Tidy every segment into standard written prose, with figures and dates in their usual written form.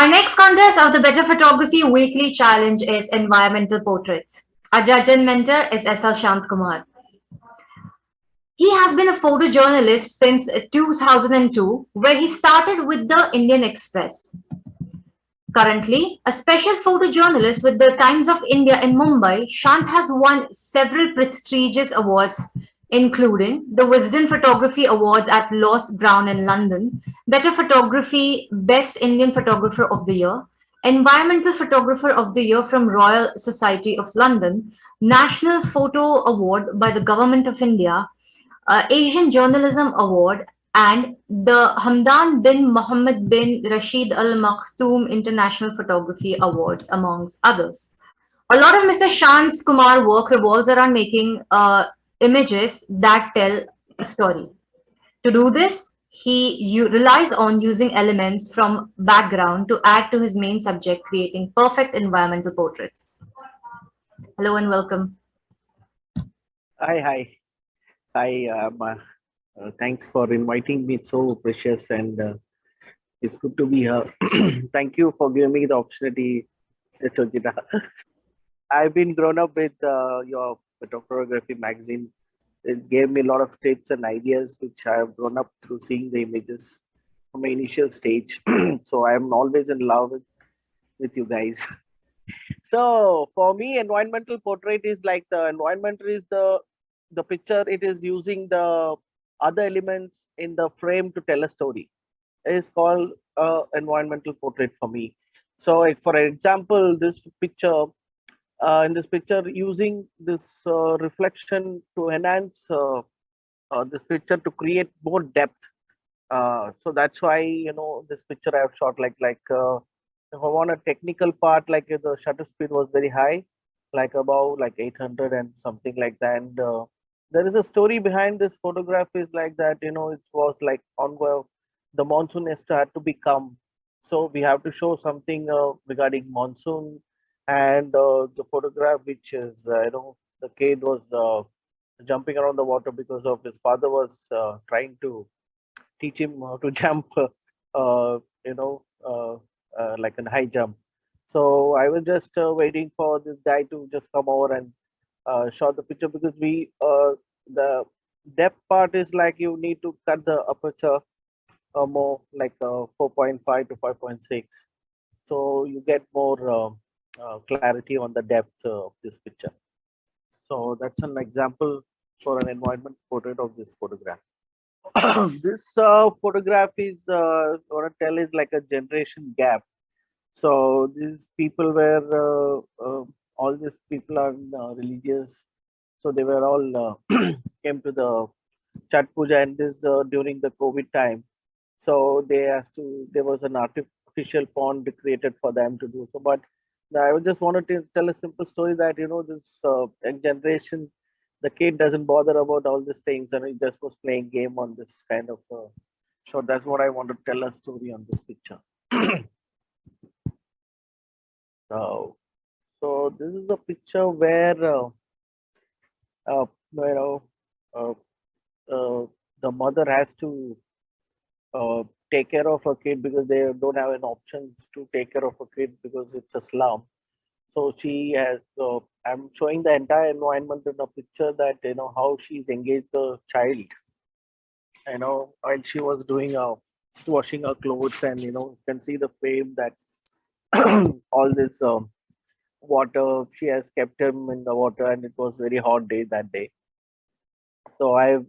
Our next contest of the Better Photography Weekly Challenge is Environmental Portraits. Our judge and mentor is SL Shanth Kumar. He has been a photojournalist since 2002, where he started with the Indian Express. Currently, a special photojournalist with the Times of India in Mumbai, Shant has won several prestigious awards, including the Wisden Photography Awards at Los Brown in London, Better Photography Best Indian Photographer of the Year, Environmental Photographer of the Year from Royal Society of London, National Photo Award by the Government of India, Asian Journalism Award, and the Hamdan bin Mohammed bin Rashid Al Maktoum International Photography Awards, amongst others. A lot of Mr. Shant's Kumar work revolves around making images that tell a story. To do this, he relies on using elements from background to add to his main subject, creating perfect environmental portraits. Hello and welcome. Hi. Hi. Thanks for inviting me. It's so precious, and it's good to be here. Thank you for giving me the opportunity, Chojita. I've been grown up with your photography magazine. It gave me a lot of tips and ideas, which I have grown up through seeing the images from my initial stage. So I'm always in love with you guys. So for me, environmental portrait is like the environmental is the picture. It is using the other elements in the frame to tell a story. It is called environmental portrait for me. So like, for example, this picture, in this picture, using this reflection to enhance this picture to create more depth. So that's why this picture I have shot if I want a technical part, like the shutter speed was very high, like about like 800 and something like that. And there is a story behind this photograph is like that, it was like on where the monsoon has to had to become. So we have to show something regarding monsoon, and the photograph, which is, the kid was jumping around the water because of his father was trying to teach him how to jump, you know, like a high jump. So I was just waiting for this guy to just come over and shot the picture, because the depth part is like you need to cut the aperture more like 4.5 to 5.6, so you get more clarity on the depth of this picture. So that's an example for an environment portrait of this photograph. This photograph is what I tell is like a generation gap. So these people were all these people are religious, so they were all came to the Chat Puja, and this during the COVID time. So they have to. There was an artificial pond created for them to do so. But I would just wanted to tell a simple story that this young generation, the kid doesn't bother about all these things, and he just was playing game on this kind of. So that's what I want to tell a story on this picture. So this is a picture where uh, you know uh, the mother has to uh, take care of a kid because they don't have an option to take care of a kid because it's a slum. So she has. I'm showing the entire environment in a picture that how she's engaged the child. While she was doing washing her clothes, and you can see the frame that all this water. She has kept him in the water, and it was very hot day that day. So I've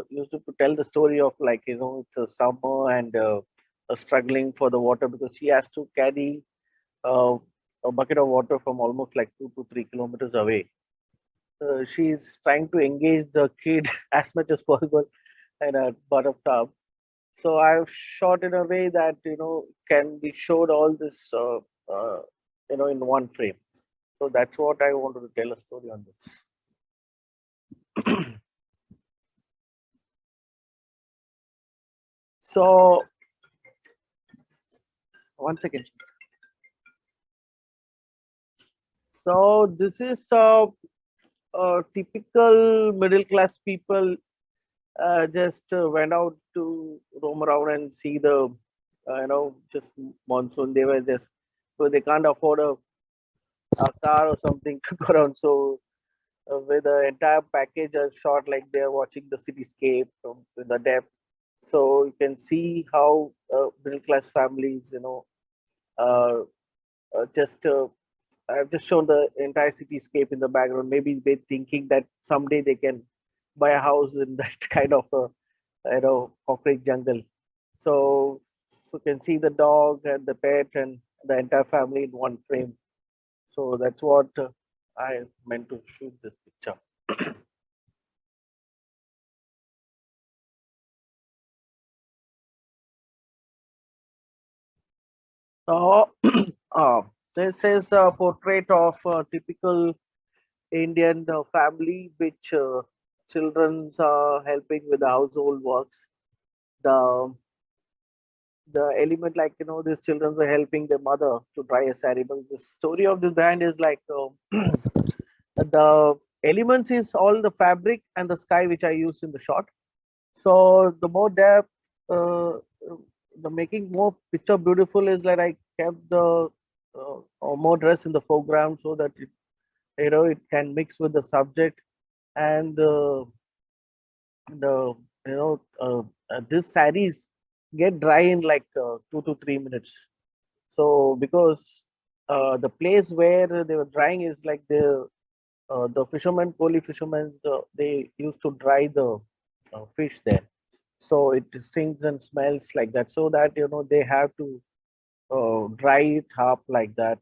used to tell the story of like it's a summer, and struggling for the water because she has to carry uh, a bucket of water from almost like 2 to 3 kilometers away. She's trying to engage the kid as much as possible in a bathtub. So I've shot in a way that can be showed all this in one frame. So that's what I wanted to tell a story on this. So one second. So this is typical middle class people just went out to roam around and see the just monsoon. They were just so they can't afford a car or something to go around. So with the entire package are shot like they're watching the cityscape from the depth. So you can see how middle class families, uh, just I've just shown the entire cityscape in the background. Maybe they thinking that someday they can buy a house in that kind of a concrete jungle. So you can see the dog and the pet and the entire family in one frame. So that's what I meant to shoot this picture. So this is a portrait of a typical Indian family, which children are helping with the household works. The the element like these children were helping their mother to dry a sari. But the story of this band is like the elements is all the fabric and the sky which I used in the shot. So the more depth, the making more picture beautiful is that I kept the more dress in the foreground so that it can mix with the subject and the this saris get dry in like 2 to 3 minutes. So because the place where they were drying is like the fishermen, poly fishermen, they used to dry the fish there. So it stinks and smells like that. So that they have to dry it up like that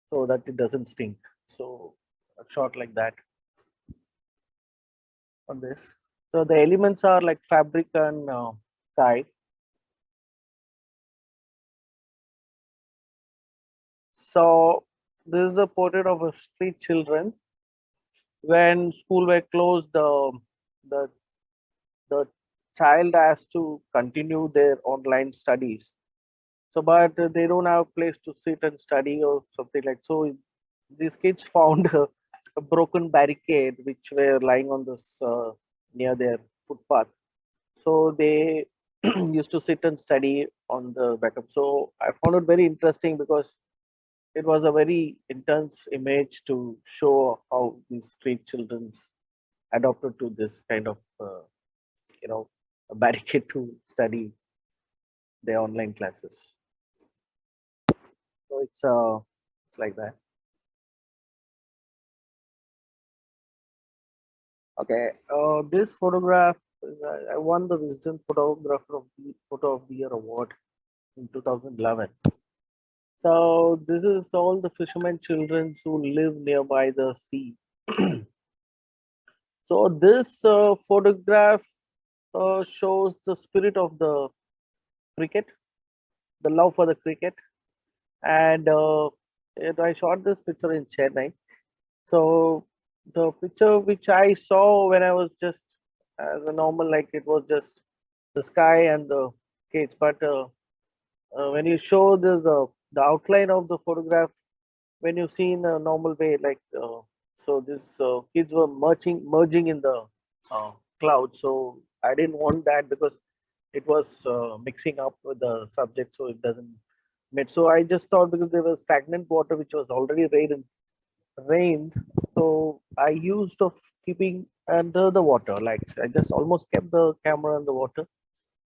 so that it doesn't stink. So a shot like that on this. So the elements are like fabric and dye. So this is a portrait of a street children. When school were closed, the the child has to continue their online studies. So, but they don't have a place to sit and study or something like. So, these kids found a broken barricade which were lying on this near their footpath. So they used to sit and study on the backup. So I found it very interesting because it was a very intense image to show how these street children adopted to this kind of you know a barricade to study their online classes. So it's like that. Okay, this photograph I won the Wisdom Photographer of the Photo of the Year award in 2011. So this is all the fishermen children who live nearby the sea. So this photograph shows the spirit of the cricket, the love for the cricket, and I shot this picture in Chennai. So the picture which I saw when I was just as a normal, like it was just the sky and the kids. But when you show the outline of the photograph, when you see in a normal way, like so, this kids were merging in the uh, cloud. So I didn't want that because it was mixing up with the subject, so it doesn't meet. So I just thought because there was stagnant water which was already rained, so I used of keeping under the water. Like I just almost kept the camera in the water.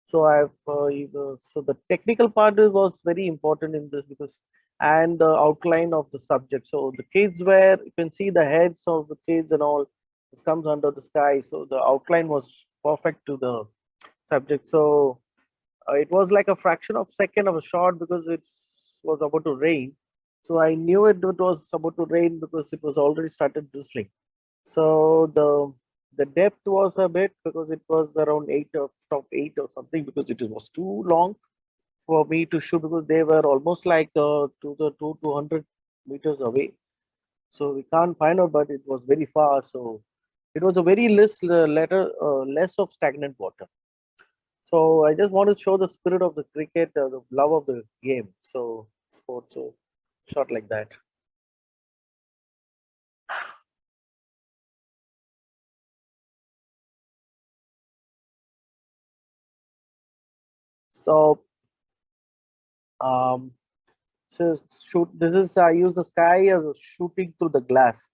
So so the technical part was very important in this because and the outline of the subject. So the kids were you can see the heads of the kids and all. This comes under the sky. So the outline was perfect to the subject. So it was like a fraction of second of a shot because it was about to rain. So I knew it was about to rain because it was already started drizzling. So the depth was a bit because it was around top 8 or something because it was too long for me to shoot because they were almost like to the 200 meters away. So we can't find out, but it was very far. So it was a very less of stagnant water. So I just want to show the spirit of the cricket, the love of the game. So sports, so shot like that. So Um, so shoot. This is I use the sky as a shooting through the glass.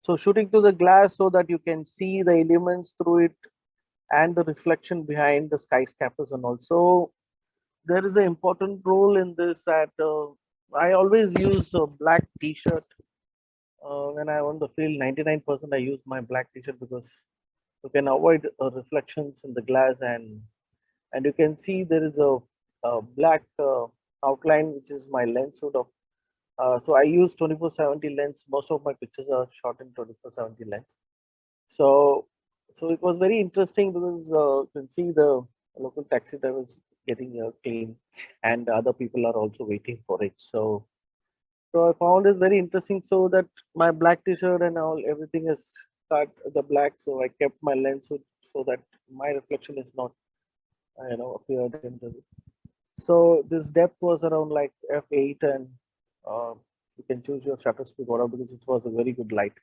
So shooting through the glass so that you can see the elements through it and the reflection behind the skyscrapers, and also there is an important role in this that I always use a black t-shirt when I on the field. 99% I use my black t-shirt because you can avoid reflections in the glass, and you can see there is a black outline which is my lens hood of. So I use 24-70 lens. Most of my pictures are shot in 24-70 lens. So so it was very interesting because you can see the local taxi drivers getting clean, and other people are also waiting for it. So I found it very interesting. So that my black t-shirt and all everything is cut the black. So I kept my lens so that my reflection is not appeared in the. So this depth was around like f8, and uh, you can choose your shutter speed whatever because it was a very good light.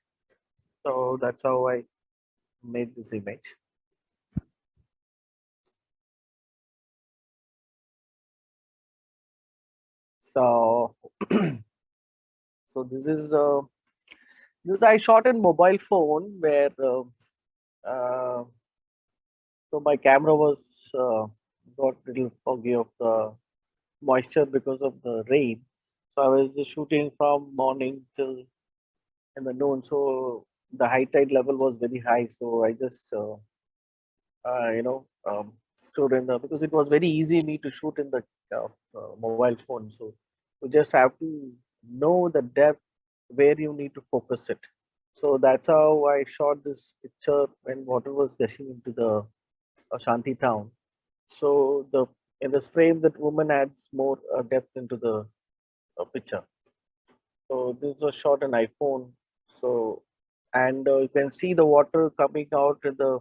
So that's how I made this image. So so this I shot in mobile phone where uh, so my camera was uh, got little foggy of the moisture because of the rain. So I was just shooting from morning till in the noon. So the high tide level was very high. So I just stood in the because it was very easy me to shoot in the mobile phone. So you just have to know the depth where you need to focus it. So that's how I shot this picture when water was gushing into the Shanti town. So the in this frame, that woman adds more depth into the picture. So this was shot on iPhone. So and you can see the water coming out in the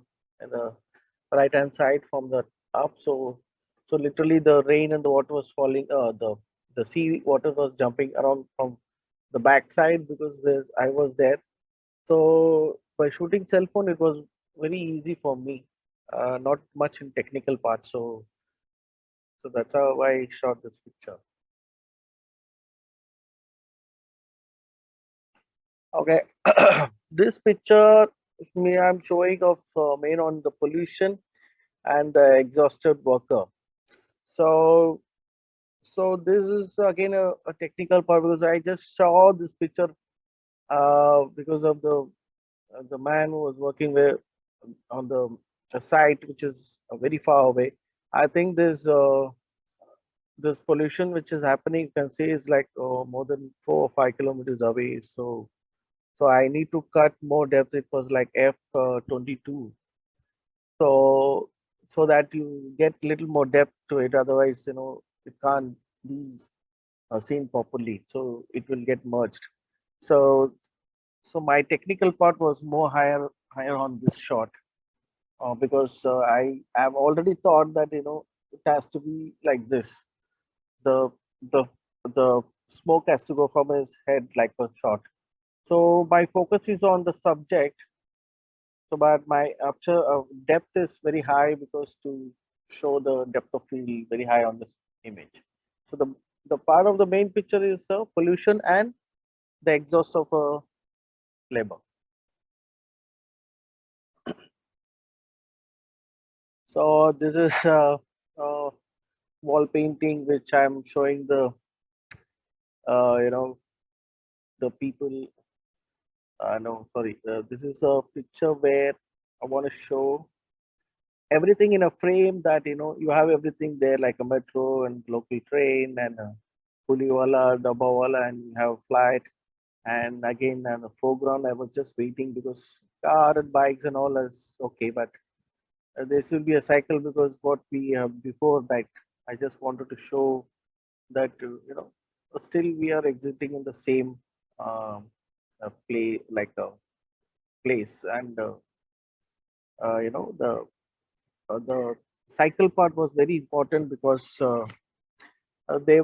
right hand side from the up. So literally the rain and the water was falling. The sea water was jumping around from the back side because I was there. So by shooting cell phone, it was very easy for me. Not much in technical part. So that's how I shot this picture. Okay, this picture me I'm showing of main on the pollution and the exhausted worker. So so this is again a technical part because I just saw this picture because of the man who was working with on the site which is very far away. I think this pollution which is happening, you can say, is like more than 4 or 5 kilometers away. So I need to cut more depth. It was like f22. So so that you get little more depth to it. Otherwise, it can't be seen properly. So it will get merged. So so my technical part was more higher on this shot because I have already thought that it has to be like this. The the the smoke has to go from his head like a shot. So my focus is on the subject. So but my aperture depth is very high because to show the depth of field very high on this image. So the part of the main picture is pollution and the exhaust of a labor. So this is uh, wall painting which I'm showing the you know the people. No, sorry. This is a picture where I want to show everything in a frame that you have everything there like a metro and local train and puliwala, dabawala, and you have flight. And again, in the foreground, I was just waiting because car and bikes and all is okay, but this will be a cycle because what we have before that I just wanted to show that still we are exiting in the same play like a place and the cycle part was very important they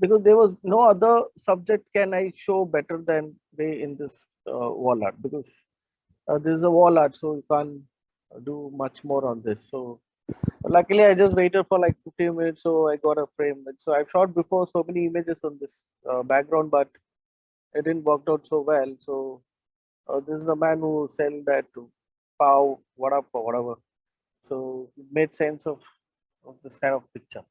because there was no other subject can I show better than they in this wall art because this is a wall art, so you can't do much more on this. So Luckily, I just waited for like 15 minutes, so I got a frame. So I've shot before so many images on this background, but it didn't work out so well. So this is the man who sell that pav, what up or whatever. So it made sense of this kind of picture.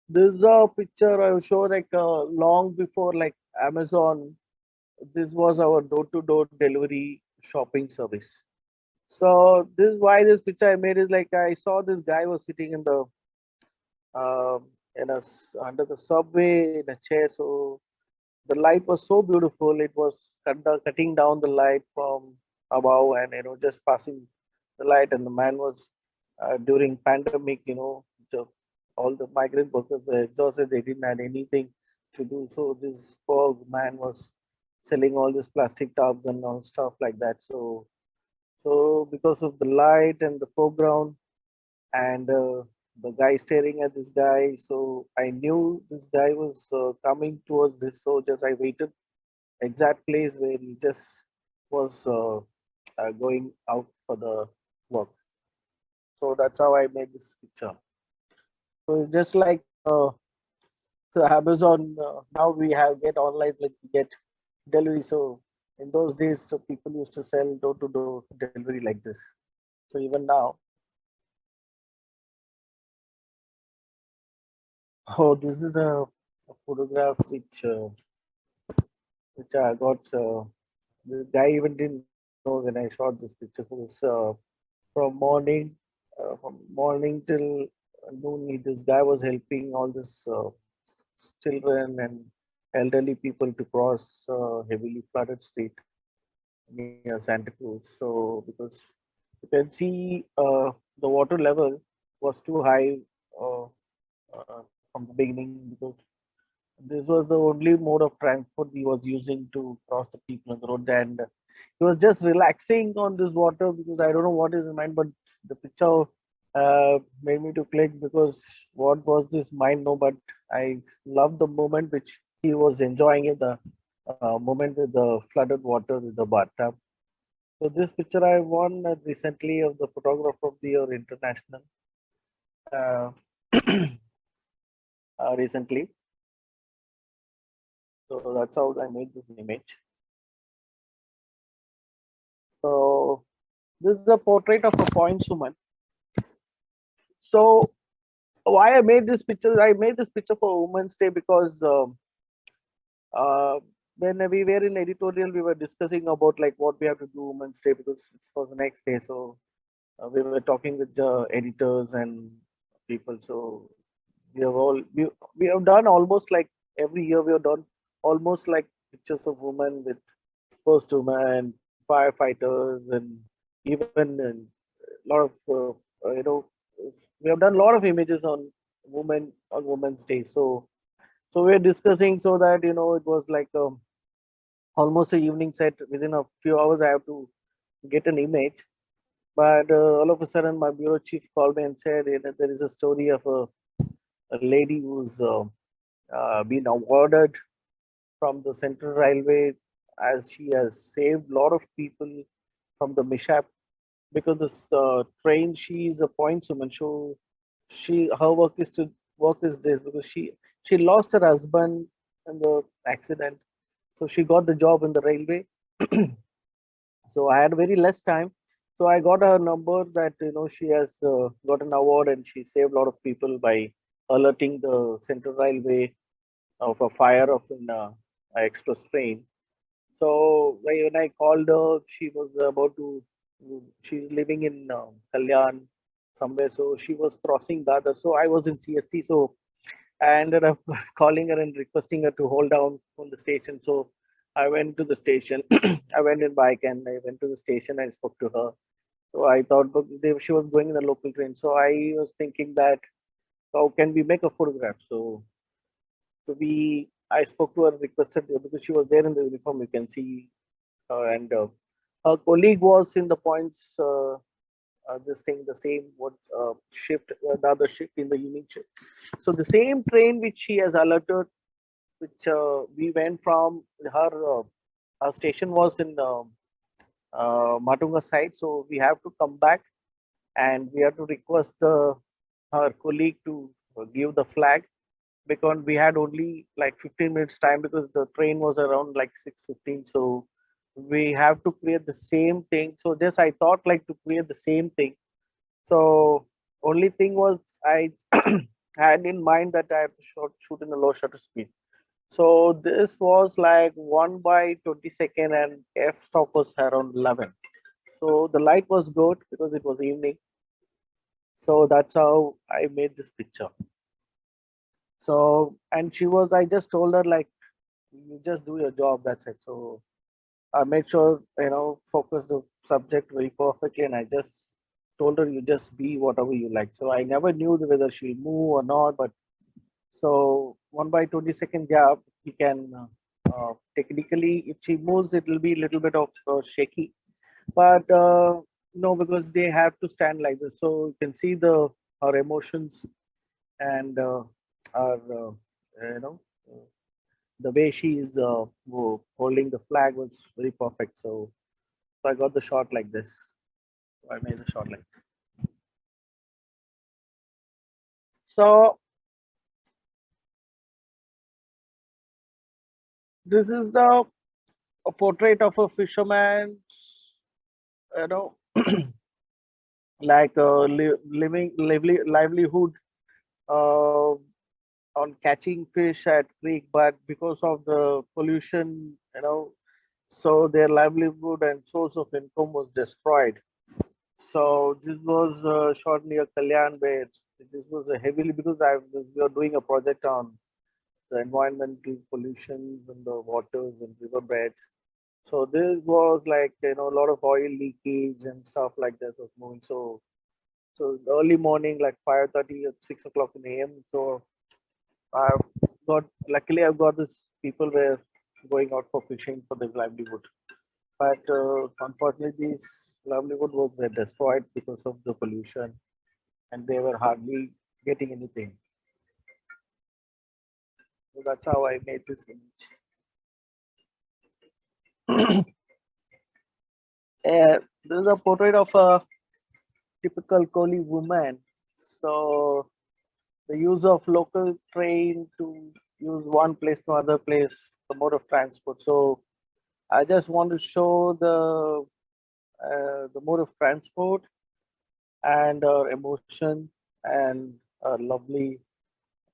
This is a picture I will show like long before like Amazon. This was our door-to-door delivery shopping service. So this is why this picture I made is like I saw this guy was sitting um, under the subway in a chair. So the light was so beautiful. It was cutting down the light from above and just passing the light. And the man was during pandemic. The, all the migrant workers were exhausted. They didn't have anything to do. So this poor man was selling all this plastic tubs and all stuff like that. So because of the light and the foreground and the guy staring at this guy, so I knew this guy was coming towards this. So just I waited exact place where he just was going out for the work. So that's how I made this picture. So it's just like so Amazon. Now we have get online, like we get delivery. So in those days, so people used to sell door to door delivery like this. So even now, oh, this is a photograph which I got. The guy even didn't know when I shot this picture. It was from morning till noon. This guy was helping all this children and elderly people to cross heavily flooded street near Santa Cruz. So because you can see the water level was too high uh, from the beginning, because this was the only mode of transport he was using to cross the people on the road, and he was just relaxing on this water, because I don't know what is in mind, but the picture made me to click, because what was this mind? No, but I love the moment which he was enjoying it, the moment with the flooded water with the bathtub. So this picture I won recently of the photographer of the year international uh, recently. So that's how I made this image. So this is a portrait of a points woman. So why I made this picture? I made this picture for Women's Day because uh, when we were in editorial, we were discussing about like what we have to do Women's Day, because it's for the next day. So we were talking with the editors and people. So we have done almost like every year we have done almost like pictures of women with first women, firefighters, and even a lot of we have done a lot of images on women on Women's Day. So we're discussing, so that it was like almost a evening set. Within a few hours, I have to get an image. But all of a sudden, my bureau chief called me and said there is a story of a lady who's been awarded from the Central Railway, as she has saved a lot of people from the mishap, because this train, she is a pointswoman. So she her work is to work is this, because she lost her husband in the accident. So she got the job in the railway. So I had very less time. So I got her number that she has got an award, and she saved a lot of people by alerting the Central Railway of a fire of an express train. So when I called her, she was about to. She's living in Kalyan somewhere, so she was crossing Dadar. So I was in CST, so I ended up calling her and requesting her to hold down on the station. So I went to the station. I went in bike and I went to the station. I spoke to her. So I thought, but she was going in a local train. So I was thinking that how can we make a photograph? So I spoke to her, requested her, because she was there in the uniform. You can see her, and her colleague was in the points. This thing, the same what shift, the other shift in the evening shift. So the same train which she has alerted, which we went from her. Our station was in Matunga side. So we have to come back and we have to request our colleague to give the flag because we had only like 15 minutes time because the train was around like 6:15. So we have to create the same thing. So just I thought like to create the same thing. So only thing was I had in mind that I have to shoot in a low shutter speed. So this was like 1 by 22nd and f stop was around 11. So the light was good because it was evening. So that's how I made this picture. So and she was I just told her like you just do your job, that's it. So I made sure focus the subject very perfectly and I just told her you just be whatever you like. So I never knew whether she'll move or not, but so 1 by 22nd gap, we can technically, if she moves, it will be a little bit of shaky. But no, because they have to stand like this, so you can see the her emotions and our uh, the way she is holding the flag was very perfect. So I got the shot like this. So I made the shot like this. So this is the a portrait of a fisherman, you know, like living livelihood uh, on catching fish at creek, but because of the pollution, so their livelihood and source of income was destroyed. So this was shot near Kalyan, where this was a heavily because we are doing a project on the environmental pollution in the waters and riverbeds. So this was like a lot of oil leakage and stuff like that was moving. So early morning, like 5:30 at 6 o'clock in the AM. So I've luckily I've got this people were going out for fishing for their livelihood. But unfortunately, this livelihood was destroyed because of the pollution and they were hardly getting anything. So that's how I made this image. This is a portrait of a typical Koli woman. So the use of local train to use one place to other place, the mode of transport. So I just want to show the mode of transport and emotion and a lovely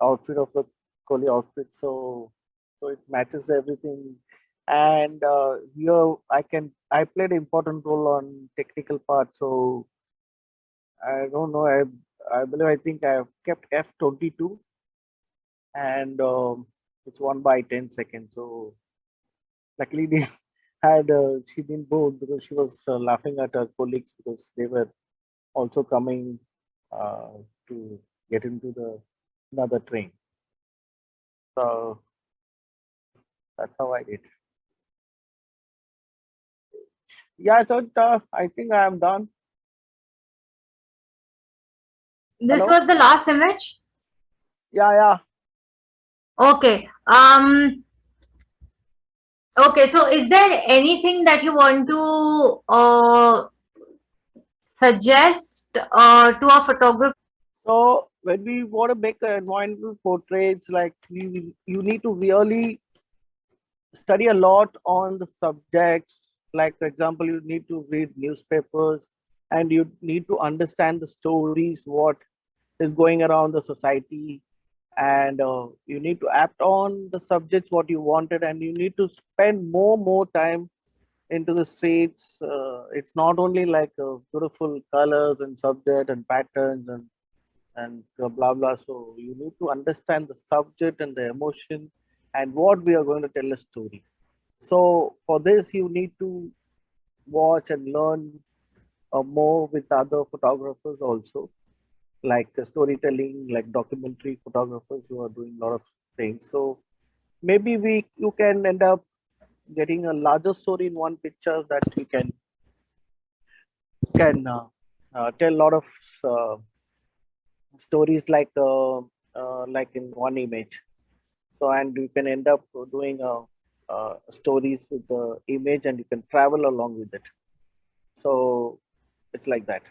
outfit of the Kohli outfit. So it matches everything. And here I played an important role on technical part. So I don't know. I believe I think I have kept F22 and it's 1 by 10 seconds. So luckily they had she been bored because she was laughing at her colleagues because they were also coming uh, to get into the another train. So that's how I did. Yeah, so I think I am done. This Hello? was the last image. Yeah, yeah. Okay. Okay. So, is there anything that you want to suggest to a photographer? So when we want to make environmental portraits, like you need to really study a lot on the subjects. Like for example, you need to read newspapers and you need to understand the stories, what is going around the society, and you need to act on the subjects what you wanted, and you need to spend more time into the streets. It's not only like beautiful colors and subject and patterns and blah blah. So you need to understand the subject and the emotion and what we are going to tell a story. So for this, you need to watch and learn more with other photographers also, like storytelling, like documentary photographers who are doing a lot of things. So maybe we you can end up getting a larger story in one picture that you can tell a lot of uh, stories like in one image. So and you can end up doing stories with the image and you can travel along with it. So it's like that.